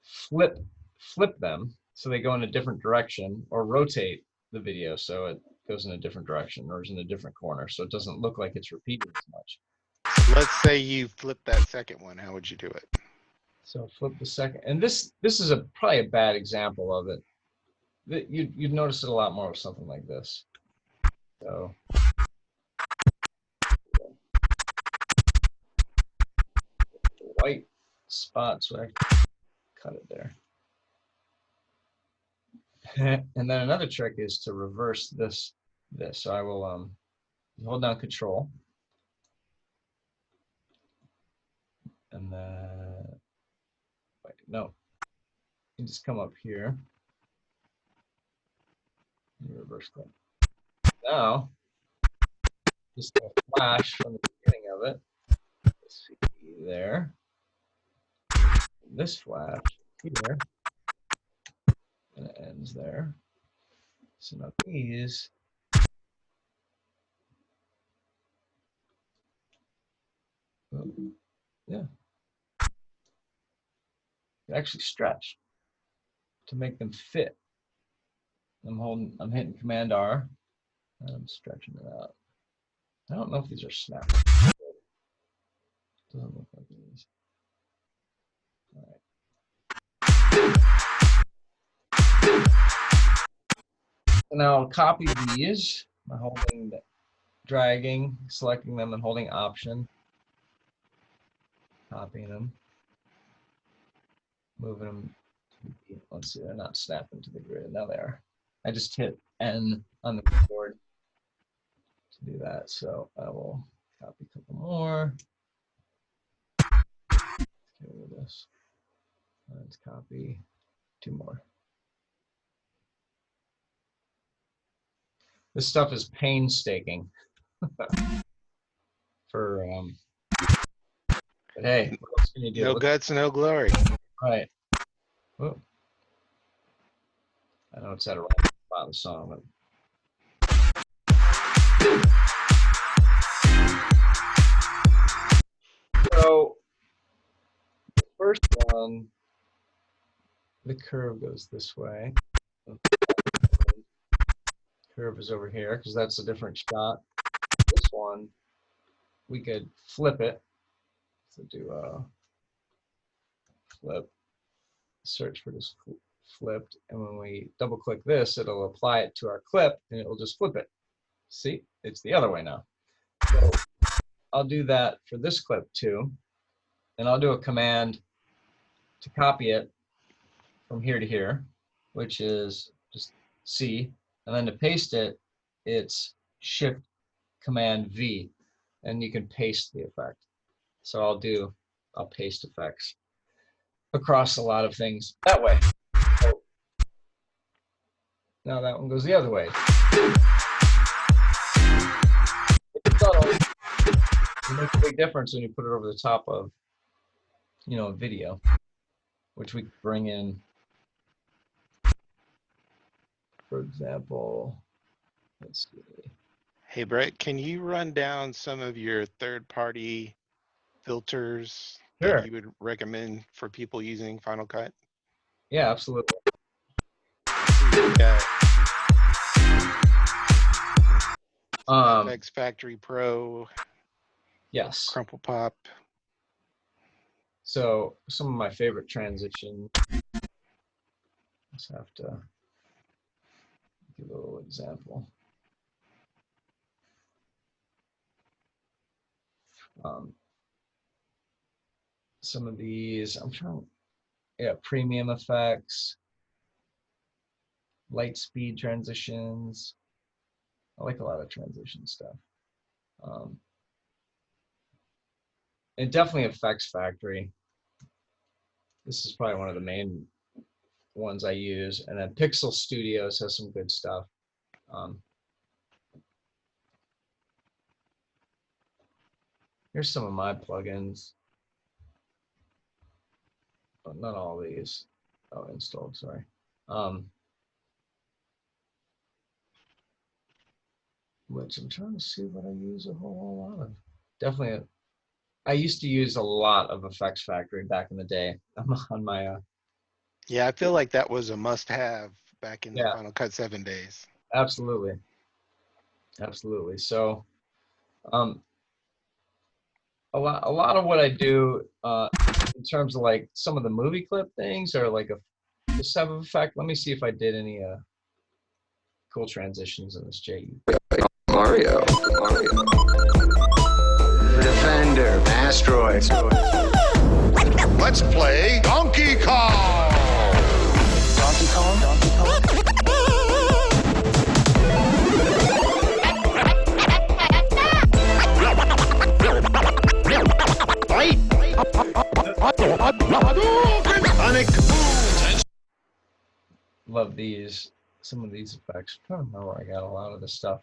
flip them so they go in a different direction, or rotate the video so it goes in a different direction or is in a different corner, so it doesn't look like it's repeated as much. Let's say you flip that second one. How would you do it? So flip the second, and this is probably a bad example of it. You'd notice it a lot more with something like this. So white spot, so I cut it there. And then another trick is to reverse this. So I will hold down Control, and then wait, no, you just come up here and reverse clip. Now, just a flash from the beginning of it. Let's see there. This flash here. And it ends there. So now these yeah, actually stretch to make them fit. I'm hitting Command R and I'm stretching it out. I don't know if these are snapping. Doesn't look like it is. All right. So now I'll copy these by holding, dragging, selecting them and holding Option. Copying them. Moving them. Let's see, they're not snapping to the grid. Now they are. I just hit N on the keyboard to do that. So I will copy a couple more. get rid of this. Let's copy 2 more. This stuff is painstaking for but hey, what else can you do? No Look- guts, no glory. Right. Whoa. I know it's at a right spot of the song, but so the first one, the curve goes this way. Curve is over here because that's a different shot. This one, we could flip it. So do a flip, search for this flipped, and when we double click this, it'll apply it to our clip and it'll just flip it. See, it's the other way now. So I'll do that for this clip too. And I'll do a command to copy it from here to here, which is just C. And then to paste it, it's Shift Command V, and you can paste the effect. So I'll paste effects across a lot of things that way. So now that one goes the other way. It's subtle. It makes a big difference when you put it over the top of, you know, a video, which we bring in. For example, let's see. Hey, Brett, can you run down some of your third-party filters Sure. that you would recommend for people using Final Cut? Yeah, absolutely. We've got Um, FX Factory Pro, yes. Crumple Pop. So some of my favorite transitions. Just have to give a little example. Some of these, I'm trying, yeah, premium effects, light speed transitions. I like a lot of transition stuff. And definitely Effects Factory. This is probably one of the main ones I use. And then Pixel Studios has some good stuff. Here's some of my plugins. But not all these. Oh, installed, sorry. Which I'm trying to see what I use a whole lot of. Definitely, I used to use a lot of Effects Factory back in the day on my. Yeah, I feel like that was a must-have back in the Yeah. Final Cut 7 days. Absolutely. Absolutely. So, a lot of what I do in terms of like some of the movie clip things are like a sub effect. Let me see if I did any cool transitions in this JE. Mario. Defender. Asteroids. Let's play Donkey Kong. Donkey Kong? Donkey Kong? Fight! Sonic Boom! Love these, some of these effects. I don't know where I got a lot of this stuff.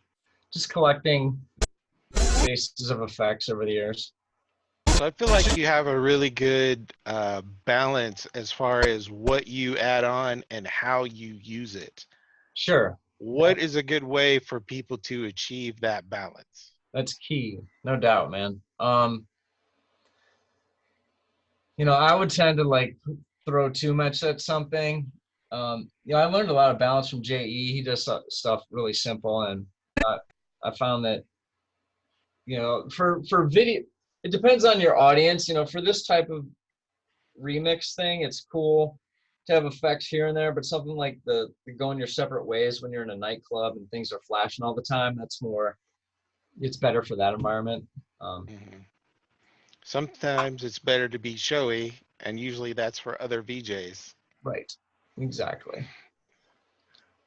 Just collecting bases of effects over the years. So I feel like you have a really good balance as far as what you add on and how you use it. Sure. What is a good way for people to achieve that balance? That's key, no doubt, man. You know, I would tend to like throw too much at something. You know, I learned a lot of balance from JE. He does stuff really simple, and I found that, you know, for video, it depends on your audience. You know, for this type of remix thing, it's cool to have effects here and there, but something like the going your separate ways when you're in a nightclub and things are flashing all the time, that's more, it's better for that environment. Sometimes it's better to be showy, and usually that's for other VJs. Right, exactly.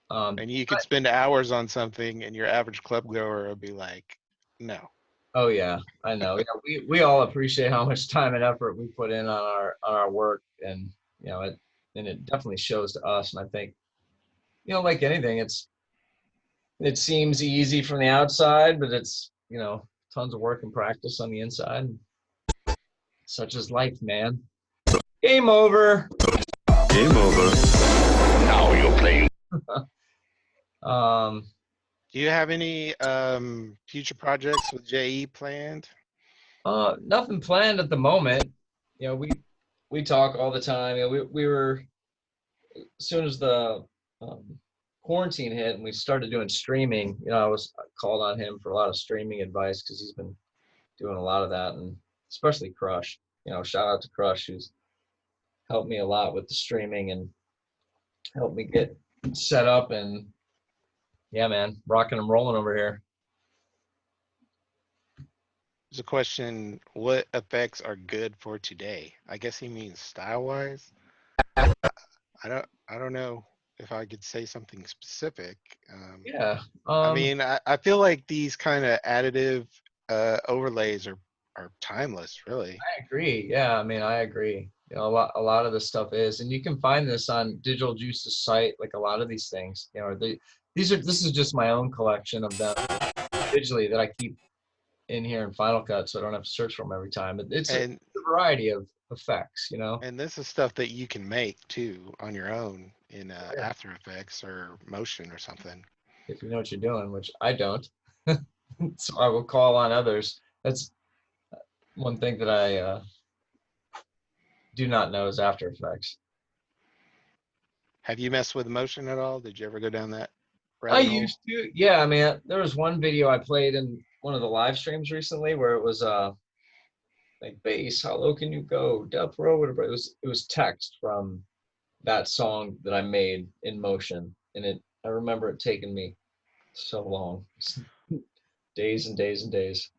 And you could spend hours on something, and your average club goer will be like, no. Oh yeah, I know. Yeah, we all appreciate how much time and effort we put in on our work, and it definitely shows to us. And I think, like anything, it seems easy from the outside, but it's tons of work and practice on the inside. Such is life, man. Game over. Game over. Now you're playing. Do you have any future projects with JE planned? Nothing planned at the moment. We talk all the time. We were, as soon as the quarantine hit and we started doing streaming, I called on him for a lot of streaming advice because he's been doing a lot of that, and especially Crush. Shout out to Crush, who's helped me a lot with the streaming and helped me get set up, and yeah, man, rocking and rolling over here. There's a question, what effects are good for today? I guess he means style-wise. I don't know if I could say something specific. Yeah. I mean, I feel like these kind of additive overlays are timeless, really. I agree. Yeah, I mean, I agree. A lot of this stuff is, and you can find this on Digital Juice's site. Like a lot of these things, this is just my own collection of them digitally that I keep in here in Final Cut, so I don't have to search for them every time. But it's a variety of effects, And this is stuff that you can make too on your own in After Effects or Motion or something. If you know what you're doing, which I don't, so I will call on others. That's one thing that I do not know is After Effects. Have you messed with Motion at all? Did you ever go down that I rabbit hole? used to. Yeah, I mean, there was one video I played in one of the live streams recently where it was like bass, how low can you go, depth row, whatever. It was text from that song that I made in Motion, and I remember it taking me so long, days and days and days.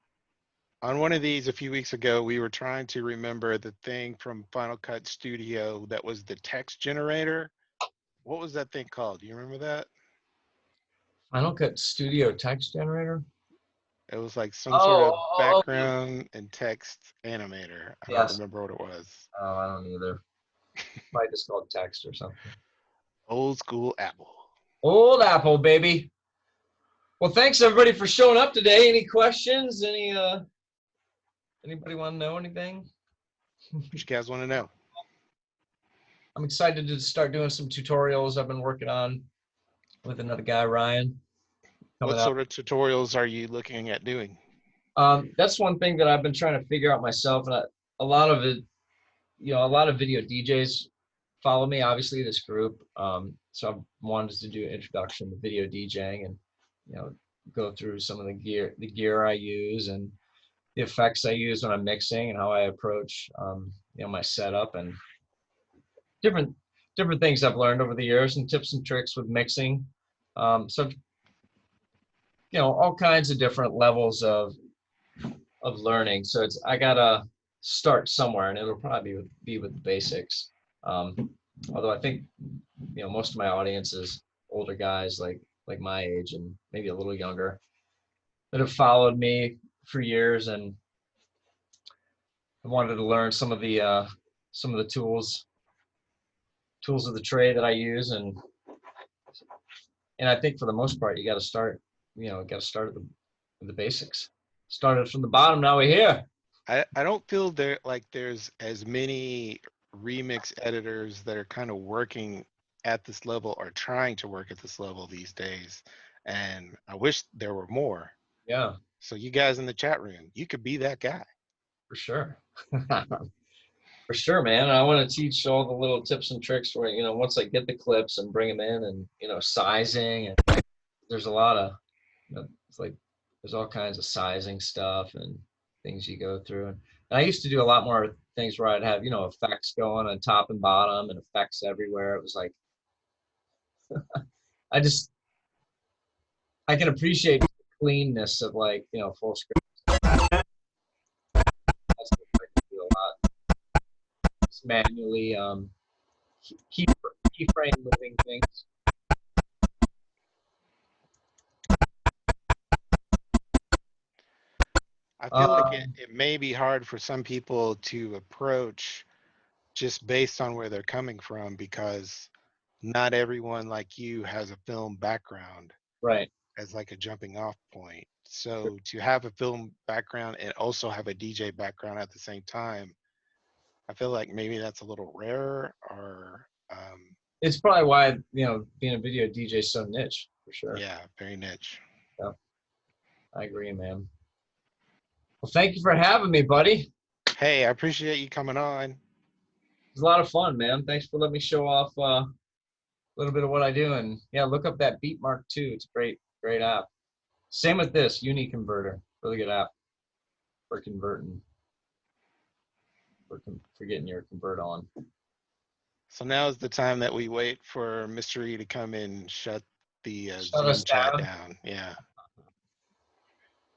On one of these a few weeks ago, we were trying to remember the thing from Final Cut Studio that was the text generator. What was that thing called? Do you remember that? Final Cut Studio text generator? It was like some sort of background and text animator. I don't remember what it was. Oh, I don't either. Probably just called text or something. Old school Apple. Old Apple, baby. Well, thanks everybody for showing up today. Any questions? Anybody want to know anything? What you guys want to know? I'm excited to start doing some tutorials I've been working on with another guy, Ryan. What sort of tutorials are you looking at doing? That's one thing that I've been trying to figure out myself, and a lot of it, a lot of video DJs follow me, obviously, this group. So I've wanted to do an introduction to video DJing and, go through some of the gear I use and the effects I use when I'm mixing and how I approach, my setup and different things I've learned over the years and tips and tricks with mixing. So, all kinds of different levels of learning. So I gotta start somewhere, and it'll probably be with the basics. Although I think, most of my audience is older guys like my age and maybe a little younger that have followed me for years, and I wanted to learn some of the tools of the trade that I use, and I think for the most part you got to start at the basics. Started from the bottom, now we're here. I don't feel there's as many remix editors that are kind of working at this level or trying to work at this level these days, and I wish there were more. Yeah. So you guys in the chat room, you could be that guy. For sure. For sure, man. And I want to teach all the little tips and tricks for, once I get the clips and bring them in and, sizing. And there's a lot of, it's like, there's all kinds of sizing stuff and things you go through. And I used to do a lot more things where I'd have, effects going on top and bottom and effects everywhere. It was like, I can appreciate the cleanness of full screen. That's what I can do a lot. Just manually keyframe moving things. I feel like it may be hard for some people to approach just based on where they're coming from, because not everyone like you has a film background Right. as like a jumping off point. So to have a film background and also have a DJ background at the same time, I feel like maybe that's a little rare, or It's probably why, being a video DJ is so niche, for sure. yeah, very niche. Yeah. I agree, man. Well, thank you for having me, buddy. Hey, I appreciate you coming on. It was a lot of fun, man. Thanks for letting me show off a little bit of what I do. And yeah, look up that Beatmark too. It's a great app. Same with this Uni Converter. Really good app for converting, for getting your convert on. So now is the time that we wait for Mr. E to come in and shut the Shut us Zoom chat down? down. Yeah.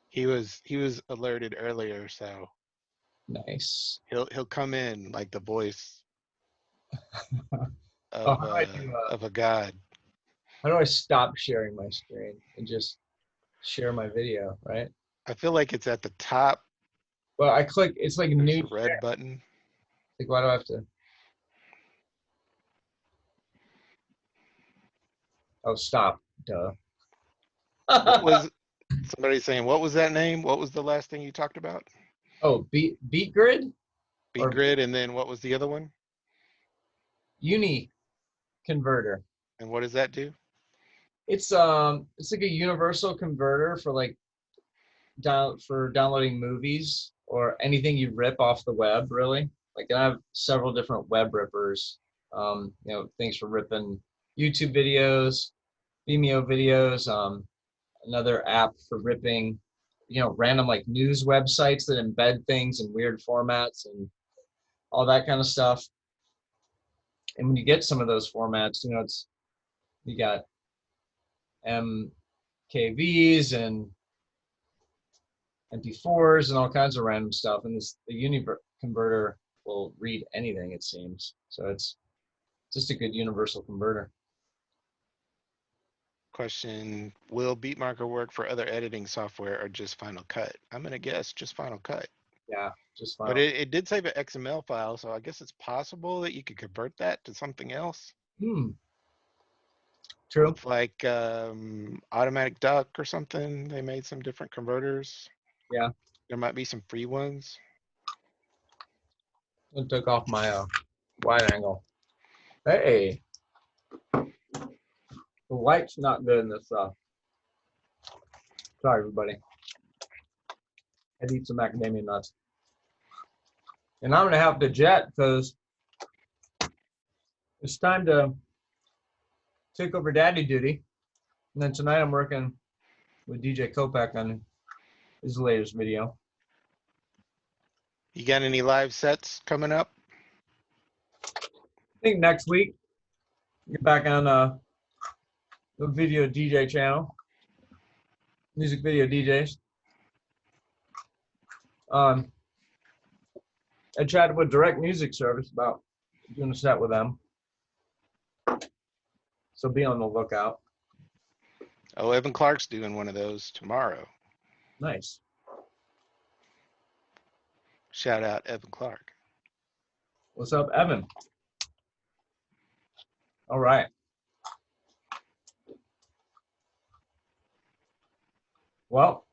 He was alerted earlier, so Nice. he'll come in like the voice Oh, of, how do I do, of a god. How do I stop sharing my screen and just share my video, right? I feel like it's at the top. Well, I click, it's like There's new a red button. Like, why do I have to? Oh, stop. Duh. What was somebody saying? What was that name? What was the last thing you talked about? Oh, Beat Grid? Beat Grid, and then what was the other one? Uni Converter. And what does that do? It's like a universal converter for like downloading movies or anything you rip off the web, really. Like I have several different web rippers, things for ripping YouTube videos, Vimeo videos, another app for ripping, random like news websites that embed things in weird formats and all that kind of stuff. And when you get some of those formats, you got MKVs and MP4s and all kinds of random stuff. And the Uni Converter will read anything, it seems. So it's just a good universal converter. Question, will Beatmarker work for other editing software or just Final Cut? I'm going to guess just Final Cut. Yeah, just fine. But it did save an XML file, so I guess it's possible that you could convert that to something else. True. With like Automatic Duck or something. They made some different converters. Yeah. There might be some free ones. I took off my wide angle. Hey. The light's not good in this stuff. Sorry, everybody. I need some macadamia nuts. And I'm going to have to jet because it's time to take over daddy duty. And then tonight I'm working with DJ Kopak on his latest video. You got any live sets coming up? I think next week, get back on the video DJ channel, music video DJs. I chatted with Direct Music Service about doing a set with them. So be on the lookout. Oh, Evan Clark's doing one of those tomorrow. Nice. Shout out Evan Clark. What's up, Evan? All right. Well,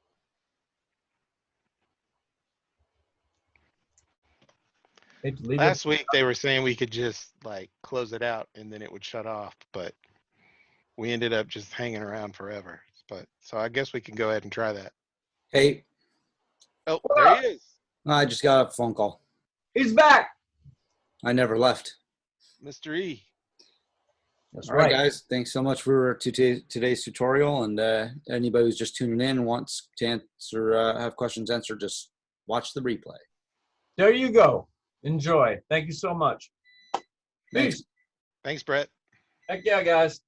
last week they were saying we could just like close it out and then it would shut off, but we ended up just hanging around forever. But so I guess we can go ahead and try that. Hey. Oh, there he is. I just got a phone call. He's back. I never left. Mr. E. That's All right, guys. Thanks so much for today's tutorial. And anybody who's just tuning in and wants to answer, have questions answered, just watch the replay. There you go. Enjoy. Thank you so much. Thanks. Thanks, Brett. Heck yeah, guys.